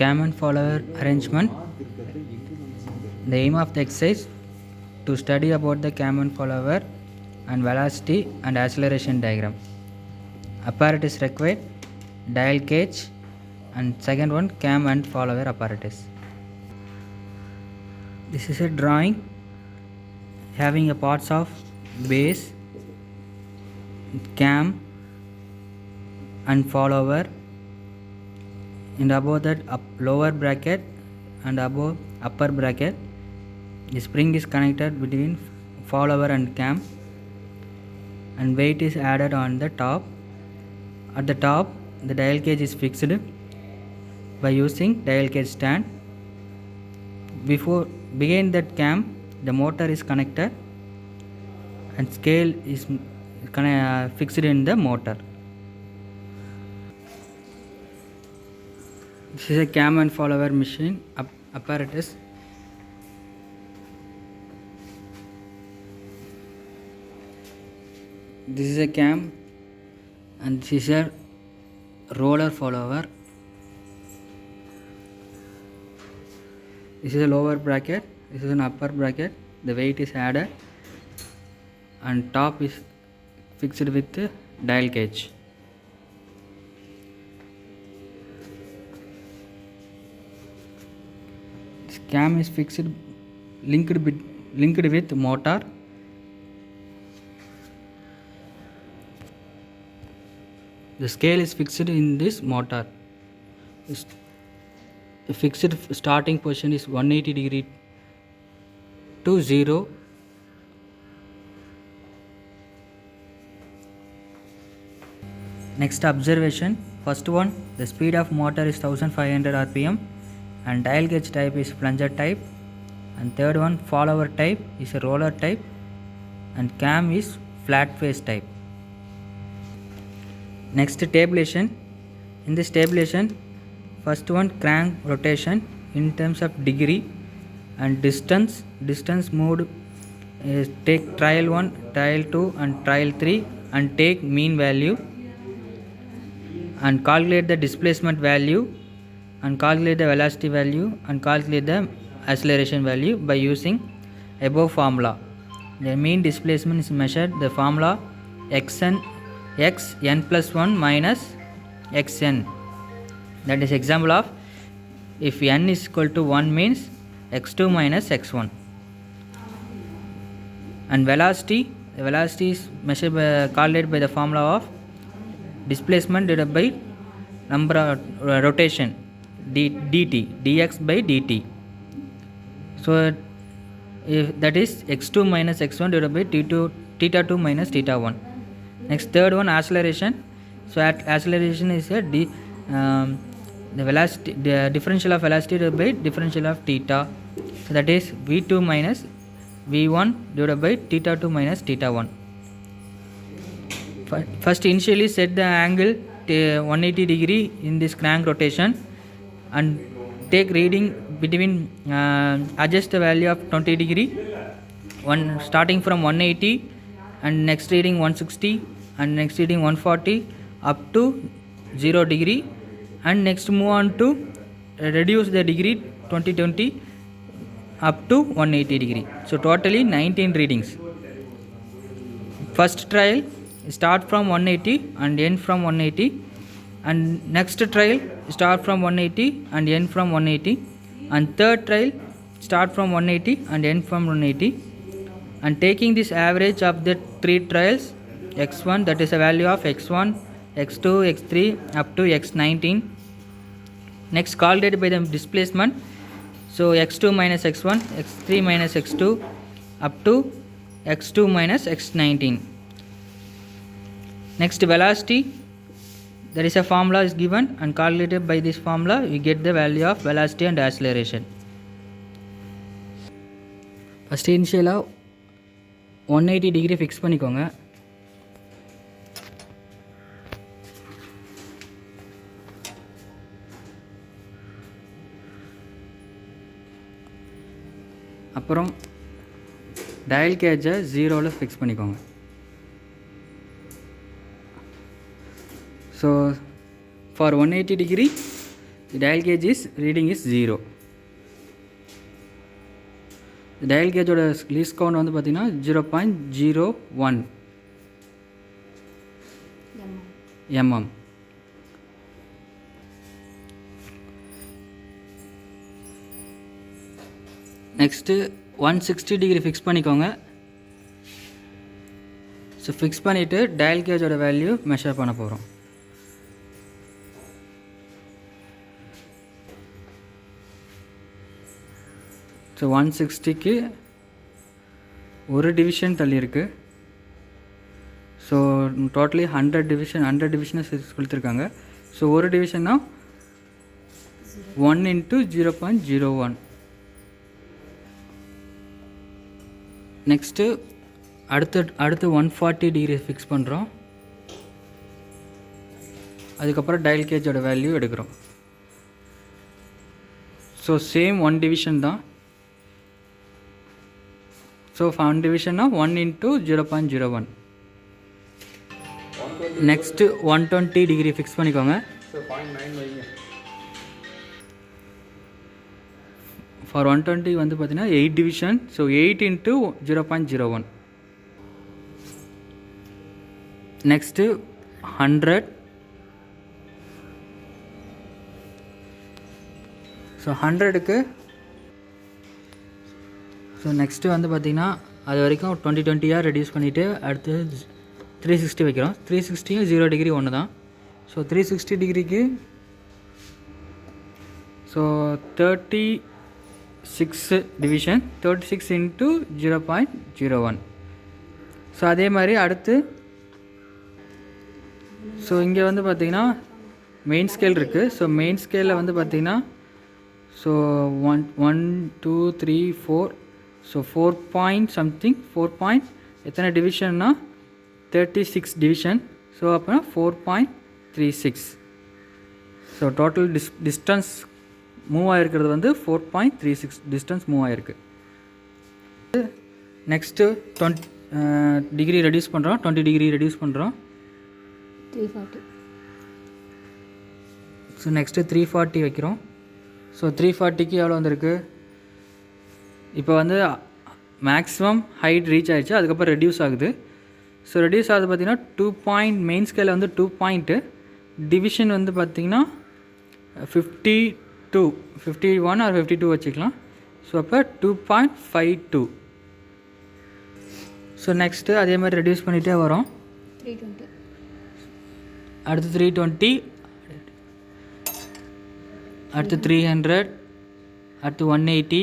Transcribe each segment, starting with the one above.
cam and follower arrangement. The aim of the exercise to study about the cam and follower and velocity and acceleration diagram. Apparatus required, dial gauge, and second one cam and follower apparatus. This is a drawing having a parts of base, cam and follower, and above that lower bracket and above upper bracket. The spring is connected between follower and cam, and weight is added on the top. At the top, the dial gauge is fixed by using dial gauge stand. Behind that cam, the motor is connected and scale is fixed in the motor. This is a cam and follower machine apparatus. This is a cam and this is a roller follower. This is a lower bracket, this is an upper bracket. The weight is added and top is fixed with dial gauge. This cam is fixed linked with motor. The scale is fixed in this motor. The fixed starting position is 180 degree to 0. Next observation. First one, the speed of motor is 1500 rpm and dial gauge type is plunger type. And third one, follower type is a roller type and cam is flat face type. Next, tabulation. In this tabulation, first one, crank rotation in terms of degree and distance moved. Take trial 1, trial 2 and trial 3 and take mean value and calculate the displacement value and calculate the velocity value and calculate the acceleration value by using above formula. The mean displacement is measured the formula xn plus 1 minus xn. That is example of if n is equal to 1 means x2 minus x1. And velocity is measured calculated by the formula of displacement divided by number of rotation dt dx by dt. So if that is x2 minus x1 divided by theta 2 minus theta 1. Next, third one, acceleration. So acceleration is the velocity, the differential of velocity divided by differential of theta. So that is v2 minus v1 divided by theta 2 minus theta 1. First, initially set the angle 180 degree in this crank rotation and take reading between adjust the value of 20 degree starting from 180 and next reading 160 and next reading 140 up to 0 degree, and next move on to reduce the degree 20 up to 180 degree. So totally 19 readings. First trial start from 180 and end from 180, and next trial start from 180 and end from 180, and third trial start from 180 and end from 180, and taking this average of the 3 trials x1, that is a value of x1, x2, x3 up to x19. Next, calculated by the displacement. So x2 minus x1, x3 minus x2 up to x2 minus x19. Next, velocity. There is a formula is given and calculated by this formula we get the value of velocity and acceleration. First initial 180 degree fix பண்ணிக்கோங்க. அப்புறம் dial கேஜை 0ல fix பண்ணிக்கோங்க. So for 180 degree dial gauge is reading is 0. Dial கேஜோட least count வந்து பார்த்திங்கன்னா 0.01 mm. Next 160 degree fix பண்ணிக்கோங்க. So fix பண்ணிவிட்டு டயல் கேஜோட வேல்யூ மெஷர் பண்ண போகிறோம். ஸோ 160க்கு ஒரு டிவிஷன் தள்ளி இருக்குது. ஸோ டோட்டலி 100 டிவிஷனை கொடுத்துருக்காங்க. ஸோ ஒரு டிவிஷன்னா 1 × 0.01. நெக்ஸ்ட்டு அடுத்து 140 டிகிரி ஃபிக்ஸ் பண்ணுறோம். அதுக்கப்புறம் டயல் கேஜோட வேல்யூ எடுக்கிறோம். ஸோ சேம் 1 டிவிஷன் தான். ஸோ 1 டிவிஷன்னா 1 × 0.01. நெக்ஸ்ட்டு 120 டிகிரி ஃபிக்ஸ் பண்ணிக்கோங்க. ஃபார் 120 வந்து பார்த்தீங்கன்னா 8 டிவிஷன். ஸோ 8 × 0.01. நெக்ஸ்ட்டு 100. ஸோ 100க்கு ஸோ நெக்ஸ்ட்டு வந்து பார்த்திங்கன்னா அது வரைக்கும் 20 ரெடியூஸ் பண்ணிவிட்டு அடுத்து 360 வைக்கிறோம். 360யும் 0 டிகிரி ஒன்று தான். ஸோ 360 டிகிரிக்கு ஸோ 36 டிவிஷன், 36 × 0.01. ஸோ அதே மாதிரி அடுத்து ஸோ இங்கே வந்து பார்த்திங்கன்னா மெயின் ஸ்கேல் இருக்குது. ஸோ மெயின் ஸ்கேலில் வந்து பார்த்திங்கன்னா so 1 2 3 4 so 4 point something 4 point எத்தனை டிவிஷன்னா 36 டிவிஷன். ஸோ அப்போ 4.36. ஸோ டோட்டல் டிஸ்டன்ஸ் மூவ் ஆகிருக்கிறது வந்து 4.36 டிஸ்டன்ஸ் மூவ் ஆகிருக்கு. நெக்ஸ்ட்டு 20 டிகிரி ரெடியூஸ் பண்ணுறோம். 20 டிகிரி ரெடியூஸ் பண்ணுறோம். 340. ஸோ நெக்ஸ்ட்டு 340 வைக்கிறோம். ஸோ 340க்கு எவ்வளோ வந்திருக்கு? இப்போ வந்து மேக்ஸிமம் ஹைட் ரீச் ஆகிடுச்சு. அதுக்கப்புறம் ரெடியூஸ் ஆகுது. ஸோ ரெடியூஸ் ஆகுது பார்த்திங்கன்னா 2 பாயிண்ட் மெயின் ஸ்கேலில் வந்து 2 பாயிண்ட்டு டிவிஷன் வந்து பார்த்திங்கன்னா 52 51 ஆர் 52 வச்சுக்கலாம். ஸோ அப்போ 2.52. ஸோ நெக்ஸ்ட்டு அதே மாதிரி ரெடியூஸ் பண்ணிகிட்டே வரோம். 320. அடுத்து 320, அடுத்து 300, அடுத்து 180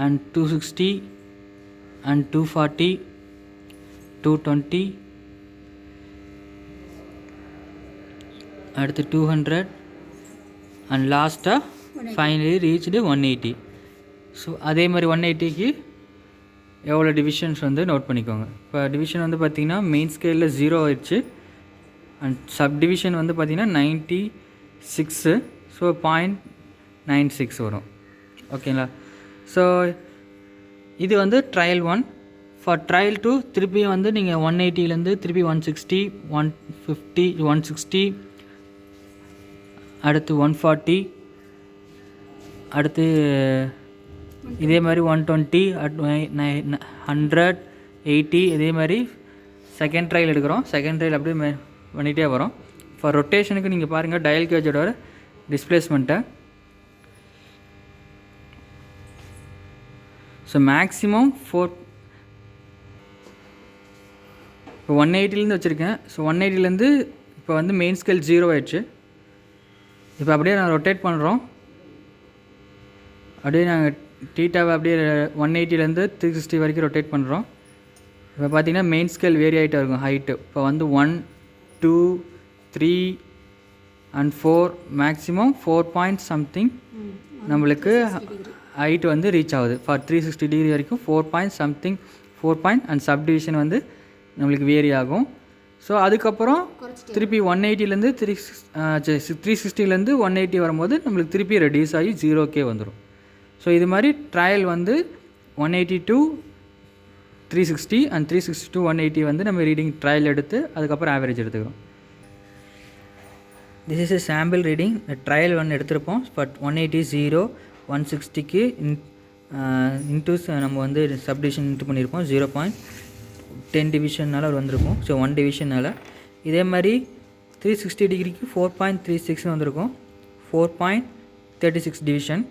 and 260 and 240, 220, அடுத்து 200 and லாஸ்ட்டாக ஃபைனலி ரீச்டு 180. ஸோ அதே மாதிரி 180க்கு எவ்வளோ டிவிஷன்ஸ் வந்து நோட் பண்ணிக்கோங்க. இப்போ டிவிஷன் வந்து பார்த்திங்கன்னா மெயின் ஸ்கேலில் 0 ஆயிடுச்சு. அண்ட் சப் டிவிஷன் வந்து பார்த்திங்கன்னா 96. ஸோ 0.96 வரும். ஓகேங்களா? ஸோ இது வந்து ட்ரையல் 1. ஃபார் ட்ரையல் 2 திருப்பியும் வந்து நீங்கள் 180லேருந்து திருப்பி 160, 150, 160, அடுத்து 140, அடுத்து இதே மாதிரி 120, 100, 80 இதே மாதிரி செகண்ட் ட்ரையல் எடுக்கிறோம். செகண்ட் ட்ரையல் அப்படியே பண்ணிகிட்டே வரோம். ஃபார் ரொட்டேஷனுக்கு நீங்கள் பாருங்கள் டயல் கேஜோட டிஸ்பிளேஸ்மெண்ட்டை. ஸோ மேக்ஸிமம் 4 இப்போ 180லேருந்து வச்சுருக்கேன். ஸோ 180லேருந்து இப்போ வந்து மெயின் ஸ்கேல் 0 ஆயிடுச்சு. இப்போ அப்படியே நான் ரொட்டேட் பண்ணுறோம். அப்படியே நாங்கள் டீட்டாவை அப்படியே 180லேருந்து 360 வரைக்கும் ரொட்டேட் பண்ணுறோம். இப்போ பார்த்தீங்கன்னா மெயின் ஸ்கேல் வேரி ஆகிட்டே இருக்கும் ஹைட்டு. இப்போ வந்து 1 2 3 and 4 மேக்ஸிமம் 4 பாயிண்ட் சம்திங் நம்மளுக்கு ஹைட் வந்து ரீச் ஆகுது. ஃபார் 360 டிகிரி வரைக்கும் 4 point something 4 point and sub division வந்து நம்மளுக்கு வேரி ஆகும். ஸோ அதுக்கப்புறம் திருப்பி 180லேருந்து 360லேருந்து 180 வரும்போது நம்மளுக்கு திருப்பி ரெடியூஸ் ஆகி 0K வந்துடும். ஸோ இது மாதிரி ட்ரையல் வந்து 180 to 360 அண்ட் 360 to 180 வந்து நம்ம ரீடிங் ட்ரையல் எடுத்து அதுக்கப்புறம் ஆவரேஜ் எடுத்துக்கிறோம். This is a sample reading. Trial one எடுத்திருப்போம். பட் 180 0 160க்கு இன்டூ நம்ம வந்து சப்டிவிஷன் இன்ட்டு பண்ணியிருப்போம். 0.10 டிவிஷனால் வந்திருக்கும். ஸோ 1 டிவிஷனால். இதே மாதிரி 360 டிகிரிக்கு 4.36 வந்திருக்கும். 4.36 டிவிஷன்.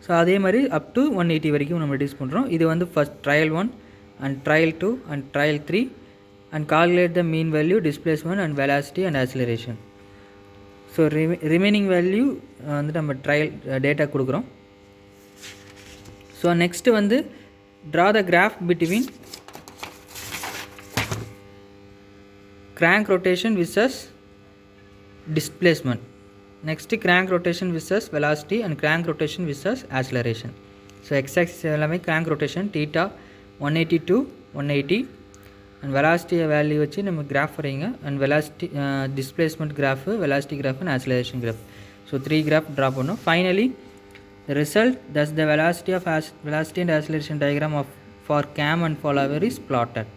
ஸோ அதே மாதிரி அப் டு 180 வரைக்கும் நம்ம ரெடியூஸ் பண்ணுறோம். இது வந்து first trial 1 and trial 2 and trial 3 and calculate the mean value, displacement and velocity and acceleration. So remaining value வந்து நம்ம ட்ரையல் டேட்டா கொடுக்குறோம். ஸோ நெக்ஸ்ட்டு வந்து draw the graph between crank rotation versus displacement. Next crank rotation versus velocity and crank rotation versus acceleration. So x-axis எல்லாமே crank rotation theta 180 to 180 and velocity value வச்சு நம்ம graph வரைங்க and velocity displacement graph, velocity graph and acceleration graph. So 3 graph draw பண்ணோம். Finally the result, thus the velocity and acceleration diagram of for cam and follower is plotted.